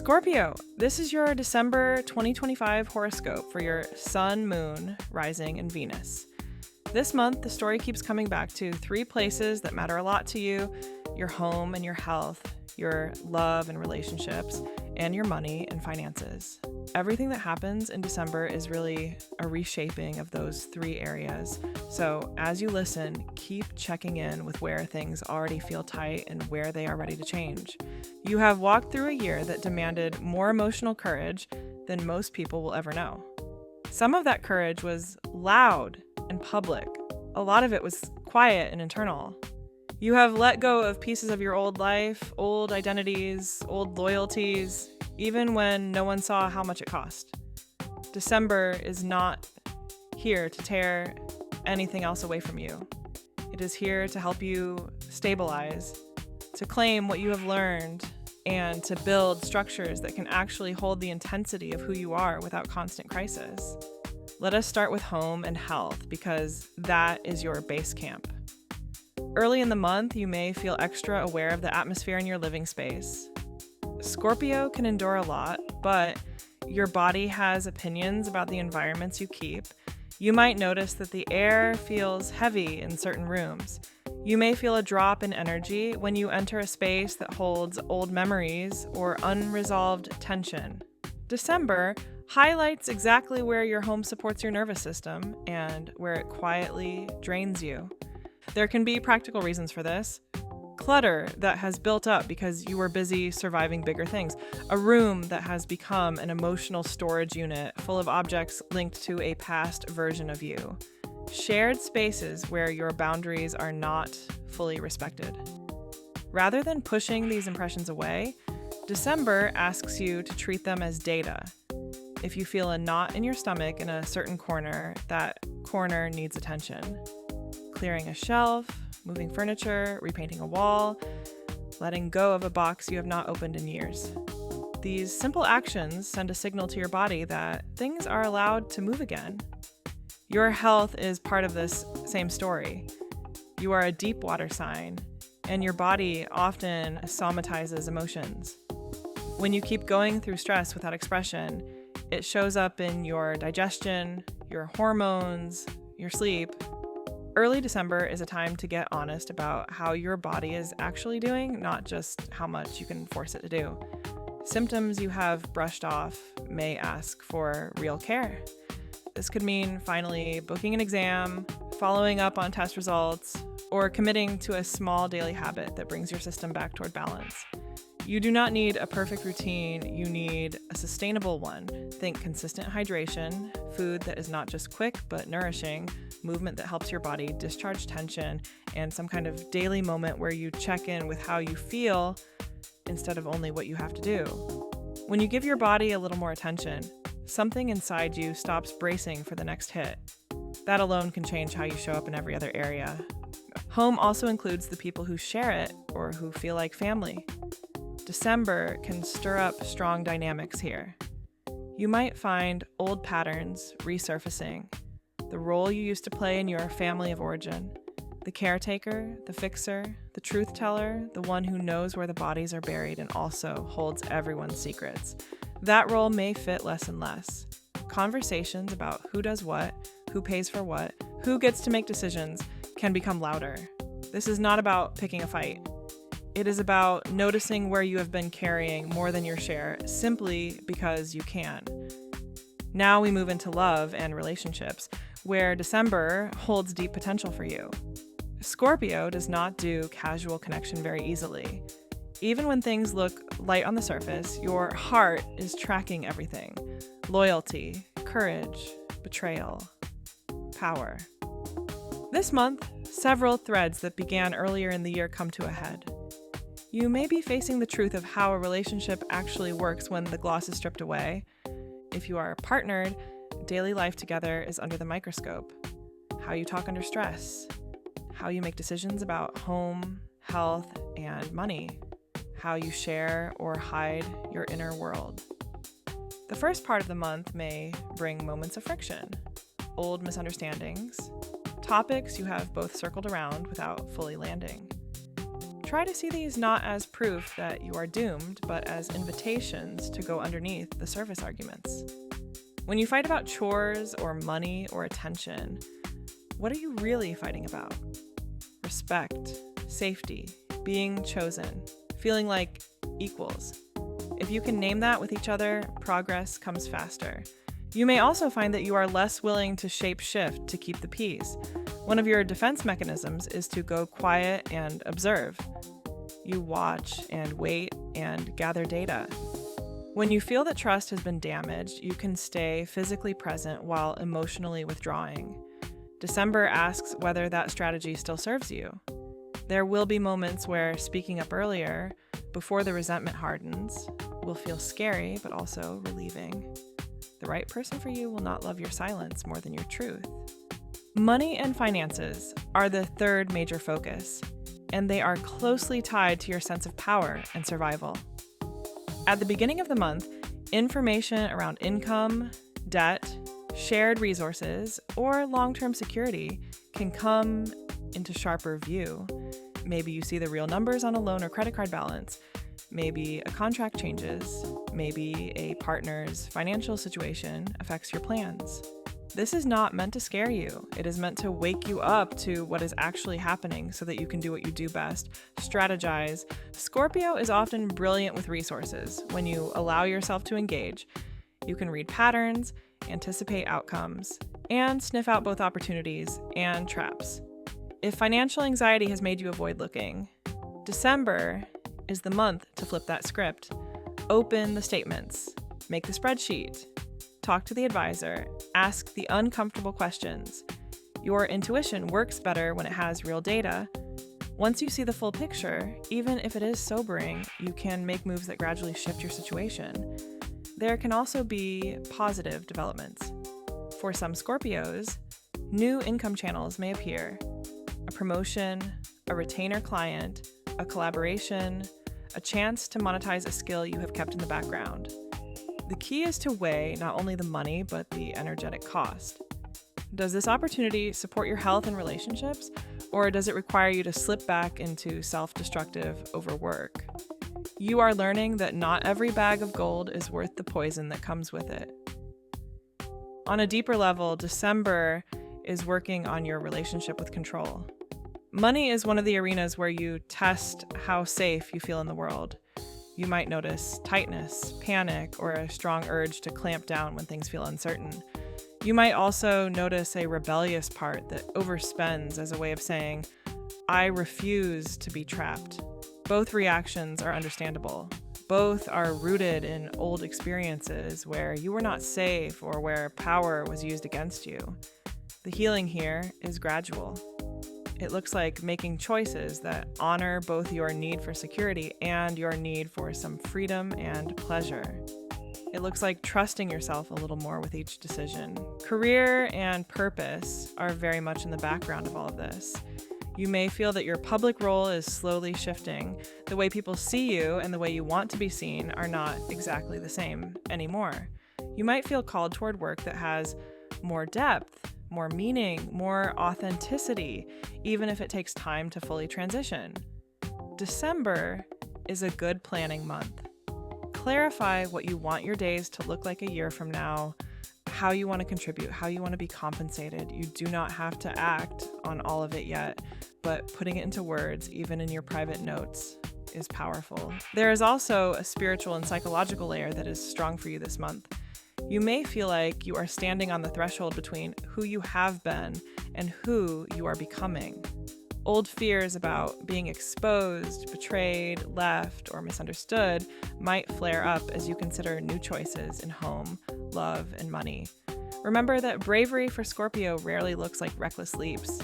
Scorpio, this is your December 2025 horoscope for your Sun, Moon, Rising, and Venus. This month, the story keeps coming back to three places that matter a lot to you: your home and your health, your love and relationships, and your money and finances. Everything that happens in December is really a reshaping of those three areas. So as you listen, keep checking in with where things already feel tight and where they are ready to change. You have walked through a year that demanded more emotional courage than most people will ever know. Some of that courage was loud and public. A lot of it was quiet and internal. You have let go of pieces of your old life, old identities, old loyalties, even when no one saw how much it cost. December is not here to tear anything else away from you. It is here to help you stabilize, to claim what you have learned, and to build structures that can actually hold the intensity of who you are without constant crisis. Let us start with home and health, because that is your base camp. Early in the month, you may feel extra aware of the atmosphere in your living space. Scorpio can endure a lot, but your body has opinions about the environments you keep. You might notice that the air feels heavy in certain rooms. You may feel a drop in energy when you enter a space that holds old memories or unresolved tension. December highlights exactly where your home supports your nervous system and where it quietly drains you. There can be practical reasons for this. Clutter that has built up because you were busy surviving bigger things. A room that has become an emotional storage unit full of objects linked to a past version of you. Shared spaces where your boundaries are not fully respected. Rather than pushing these impressions away, December asks you to treat them as data. If you feel a knot in your stomach in a certain corner, that corner needs attention. Clearing a shelf, moving furniture, repainting a wall, letting go of a box you have not opened in years. These simple actions send a signal to your body that things are allowed to move again. Your health is part of this same story. You are a deep water sign, and your body often somatizes emotions. When you keep going through stress without expression, it shows up in your digestion, your hormones, your sleep. Early December is a time to get honest about how your body is actually doing, not just how much you can force it to do. Symptoms you have brushed off may ask for real care. This could mean finally booking an exam, following up on test results, or committing to a small daily habit that brings your system back toward balance. You do not need a perfect routine, you need a sustainable one. Think consistent hydration, food that is not just quick but nourishing, movement that helps your body discharge tension, and some kind of daily moment where you check in with how you feel instead of only what you have to do. When you give your body a little more attention, something inside you stops bracing for the next hit. That alone can change how you show up in every other area. Home also includes the people who share it or who feel like family. December can stir up strong dynamics here. You might find old patterns resurfacing. The role you used to play in your family of origin. The caretaker, the fixer, the truth teller, the one who knows where the bodies are buried and also holds everyone's secrets. That role may fit less and less. Conversations about who does what, who pays for what, who gets to make decisions can become louder. This is not about picking a fight. It is about noticing where you have been carrying more than your share simply because you can. Now we move into love and relationships, where December holds deep potential for you. Scorpio does not do casual connection very easily. Even when things look light on the surface, your heart is tracking everything. Loyalty, courage, betrayal, power. This month, several threads that began earlier in the year come to a head. You may be facing the truth of how a relationship actually works when the gloss is stripped away. If you are partnered, daily life together is under the microscope. How you talk under stress, how you make decisions about home, health, and money, how you share or hide your inner world. The first part of the month may bring moments of friction, old misunderstandings, topics you have both circled around without fully landing. try to see these not as proof that you are doomed, but as invitations to go underneath the surface arguments. When you fight about chores or money or attention, what are you really fighting about? Respect, safety, being chosen, feeling like equals. If you can name that with each other, progress comes faster. You may also find that you are less willing to shape shift to keep the peace. One of your defense mechanisms is to go quiet and observe. You watch and wait and gather data. When you feel that trust has been damaged, you can stay physically present while emotionally withdrawing. December asks whether that strategy still serves you. There will be moments where speaking up earlier, before the resentment hardens, will feel scary but also relieving. The right person for you will not love your silence more than your truth. Money and finances are the third major focus, and they are closely tied to your sense of power and survival. At the beginning of the month, information around income, debt, shared resources, or long-term security can come into sharper view. Maybe you see the real numbers on a loan or credit card balance. Maybe a contract changes. Maybe a partner's financial situation affects your plans. This is not meant to scare you. It is meant to wake you up to what is actually happening so that you can do what you do best, strategize. Scorpio is often brilliant with resources. When you allow yourself to engage, you can read patterns, anticipate outcomes, and sniff out both opportunities and traps. If financial anxiety has made you avoid looking, December is the month to flip that script. Open the statements, make the spreadsheet, talk to the advisor, ask the uncomfortable questions. Your intuition works better when it has real data. Once you see the full picture, even if it is sobering, you can make moves that gradually shift your situation. There can also be positive developments. For some Scorpios, new income channels may appear. A promotion, a retainer client, a collaboration, a chance to monetize a skill you have kept in the background. The key is to weigh not only the money, but the energetic cost. Does this opportunity support your health and relationships, or does it require you to slip back into self-destructive overwork? You are learning that not every bag of gold is worth the poison that comes with it. On a deeper level, December is working on your relationship with control. Money is one of the arenas where you test how safe you feel in the world. You might notice tightness, panic, or a strong urge to clamp down when things feel uncertain. You might also notice a rebellious part that overspends as a way of saying, I refuse to be trapped. Both reactions are understandable. Both are rooted in old experiences where you were not safe or where power was used against you. The healing here is gradual. It looks like making choices that honor both your need for security and your need for some freedom and pleasure. It looks like trusting yourself a little more with each decision. Career and purpose are very much in the background of all of this. You may feel that your public role is slowly shifting. The way people see you and the way you want to be seen are not exactly the same anymore. You might feel called toward work that has more depth, more meaning, more authenticity, even if it takes time to fully transition. December is a good planning month. Clarify what you want your days to look like a year from now, how you want to contribute, how you want to be compensated. You do not have to act on all of it yet, but putting it into words, even in your private notes, is powerful. There is also a spiritual and psychological layer that is strong for you this month. You may feel like you are standing on the threshold between who you have been and who you are becoming. Old fears about being exposed, betrayed, left, or misunderstood might flare up as you consider new choices in home, love, and money. Remember that bravery for Scorpio rarely looks like reckless leaps.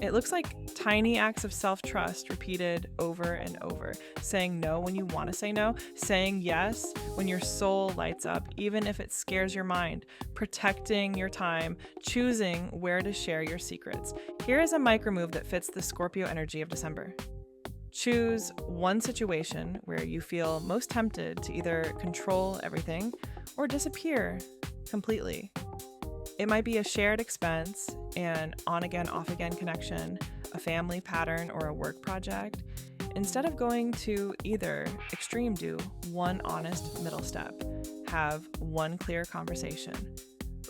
It looks like tiny acts of self-trust repeated over and over. Saying no when you want to say no, saying yes when your soul lights up, even if it scares your mind, protecting your time, choosing where to share your secrets. Here is a micro move that fits the Scorpio energy of December. Choose one situation where you feel most tempted to either control everything or disappear completely. It might be a shared expense, an on-again, off-again connection, a family pattern, or a work project. instead of going to either extreme, do one honest middle step. Have one clear conversation.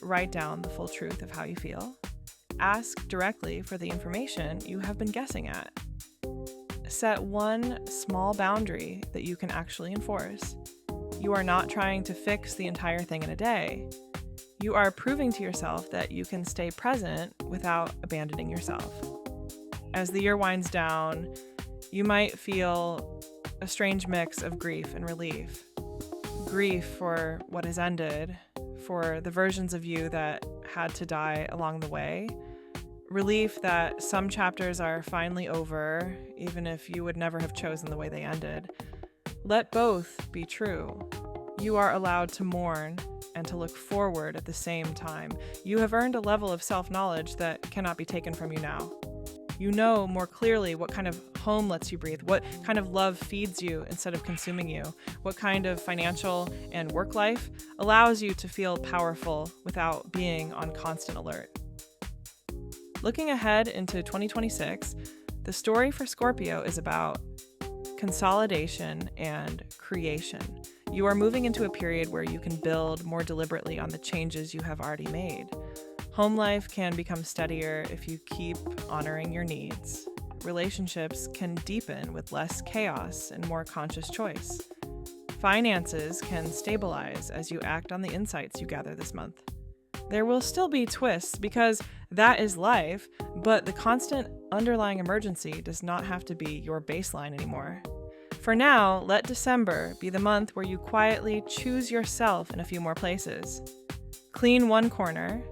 Write down the full truth of how you feel. Ask directly for the information you have been guessing at. Set one small boundary that you can actually enforce. You are not trying to fix the entire thing in a day. You are proving to yourself that you can stay present without abandoning yourself. As the year winds down, you might feel a strange mix of grief and relief. Grief for what has ended, for the versions of you that had to die along the way. Relief that some chapters are finally over, even if you would never have chosen the way they ended. Let both be true. You are allowed to mourn and to look forward at the same time. You have earned a level of self-knowledge that cannot be taken from you now. You know more clearly what kind of home lets you breathe, what kind of love feeds you instead of consuming you, what kind of financial and work life allows you to feel powerful without being on constant alert. Looking ahead into 2026, the story for Scorpio is about consolidation and creation. You are moving into a period where you can build more deliberately on the changes you have already made. Home life can become steadier if you keep honoring your needs. Relationships can deepen with less chaos and more conscious choice. Finances can stabilize as you act on the insights you gather this month. There will still be twists because that is life, but the constant underlying emergency does not have to be your baseline anymore. For now, let December be the month where you quietly choose yourself in a few more places. Clean one corner,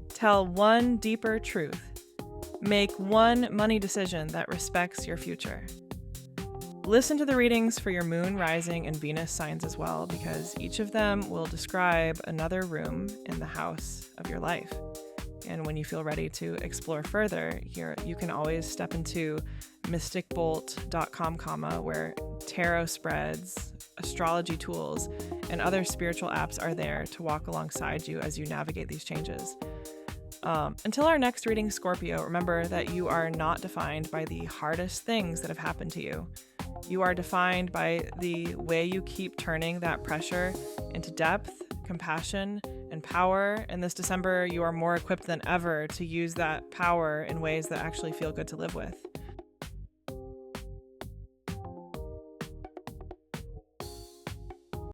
tell one deeper truth, make one money decision that respects your future. Listen to the readings for your moon, rising, and Venus signs as well, because each of them will describe another room in the house of your life. And when you feel ready to explore further, here you can always step into mysticbolt.com, where tarot spreads, astrology tools, and other spiritual apps are there to walk alongside you as you navigate these changes. Until our next reading, Scorpio, remember that you are not defined by the hardest things that have happened to you. You are defined by the way you keep turning that pressure into depth, compassion, and power. And this December, you are more equipped than ever to use that power in ways that actually feel good to live with.